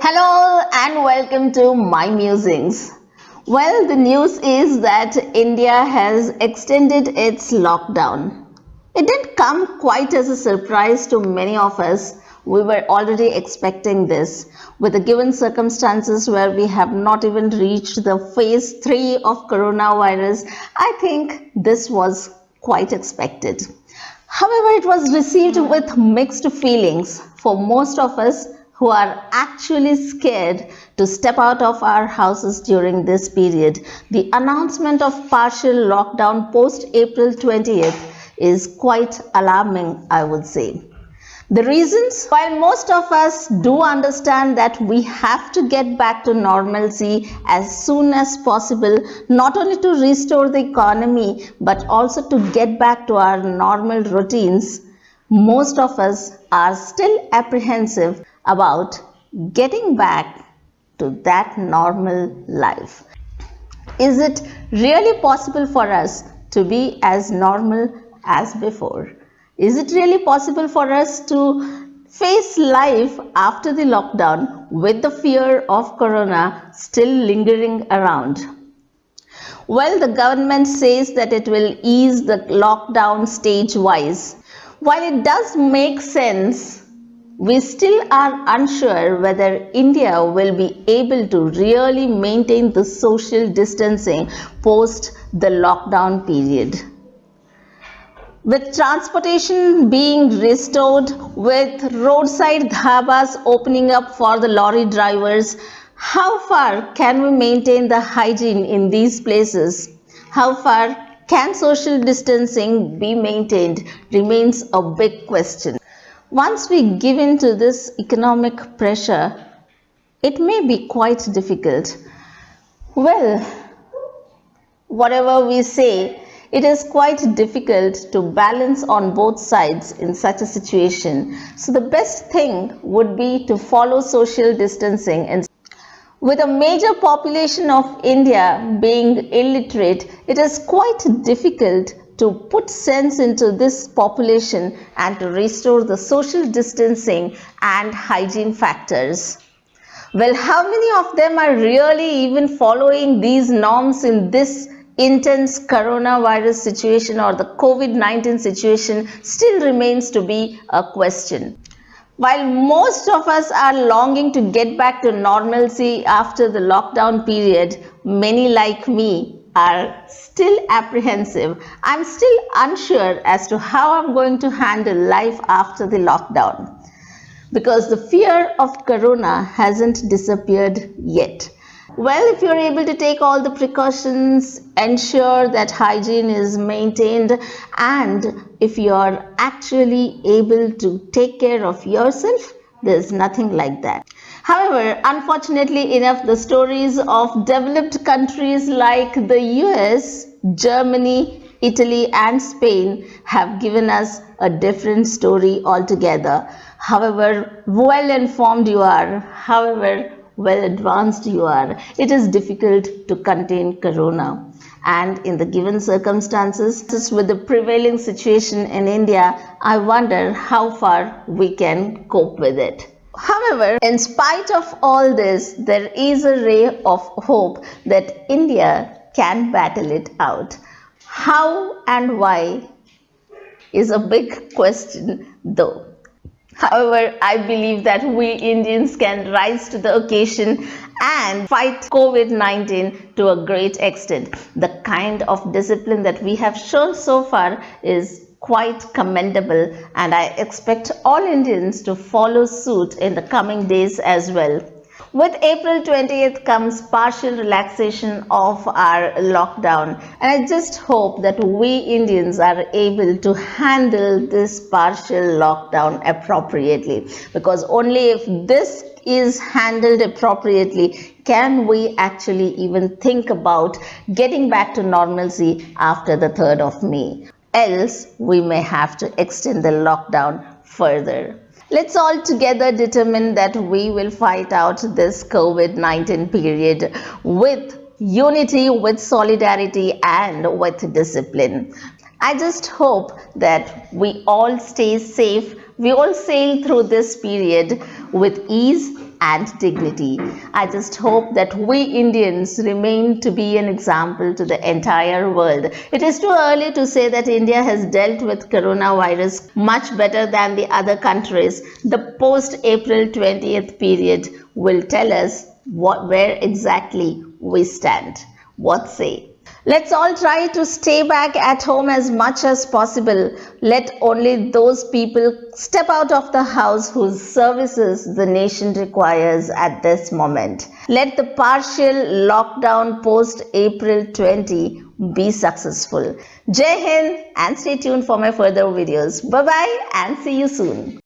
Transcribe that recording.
Hello and welcome to my musings. Well, the news is that India has extended its lockdown. It didn't come quite as a surprise to many of us. We were already expecting this with the given circumstances where we have not even reached the phase 3 of coronavirus. I think this was quite expected. However, it was received with mixed feelings for most of us who are actually scared to step out of our houses during this period. The announcement of partial lockdown post April 20th is quite alarming, I would say. The reasons? While most of us do understand that we have to get back to normalcy as soon as possible, not only to restore the economy but also to get back to our normal routines, most of us are still apprehensive about getting back to that normal life. Is it really possible for us to be as normal as before? Is it really possible for us to face life after the lockdown with the fear of corona still lingering around? Well, the government says that it will ease the lockdown stage wise. While it does make sense, we still are unsure whether India will be able to really maintain the social distancing post the lockdown period. With transportation being restored, with roadside dhabas opening up for the lorry drivers, how far can we maintain the hygiene in these places? How far can social distancing be maintained remains a big question. Once we give in to this economic pressure, it may be quite difficult. Well, whatever we say, it is quite difficult to balance on both sides in such a situation. So the best thing would be to follow social distancing. And with a major population of India being illiterate, it is quite difficult to put sense into this population and to restore the social distancing and hygiene factors. Well, how many of them are really even following these norms in this intense coronavirus situation or the COVID-19 situation still remains to be a question. While most of us are longing to get back to normalcy after the lockdown period, many like me are still apprehensive. I'm still unsure as to how I'm going to handle life after the lockdown because the fear of corona hasn't disappeared yet. Well, if you're able to take all the precautions, ensure that hygiene is maintained, and if you're actually able to take care of yourself, there's nothing like that. However, unfortunately enough, the stories of developed countries like the US, Germany, Italy, and Spain have given us a different story altogether. However well informed you are, however well advanced you are, it is difficult to contain corona. And in the given circumstances, with the prevailing situation in India, I wonder how far we can cope with it. However, in spite of all this, there is a ray of hope that India can battle it out. How and why is a big question, though. However, I believe that we Indians can rise to the occasion and fight COVID-19 to a great extent. The kind of discipline that we have shown so far is quite commendable, and I expect all Indians to follow suit in the coming days as well. With April 20th comes partial relaxation of our lockdown, and I just hope that we Indians are able to handle this partial lockdown appropriately, because only if this is handled appropriately can we actually even think about getting back to normalcy after the 3rd of May. Else, we may have to extend the lockdown further. Let's all together determine that we will fight out this COVID-19 period with unity, with solidarity, and with discipline. I just hope that we all stay safe, we all sail through this period with ease and dignity. I just hope that we Indians remain to be an example to the entire world. It is too early to say that India has dealt with coronavirus much better than the other countries. The post-April 20th period will tell us where exactly we stand. What say? Let's all try to stay back at home as much as possible. Let only those people step out of the house whose services the nation requires at this moment. Let the partial lockdown post April 20 be successful. Jai Hind and stay tuned for my further videos. Bye bye and see you soon.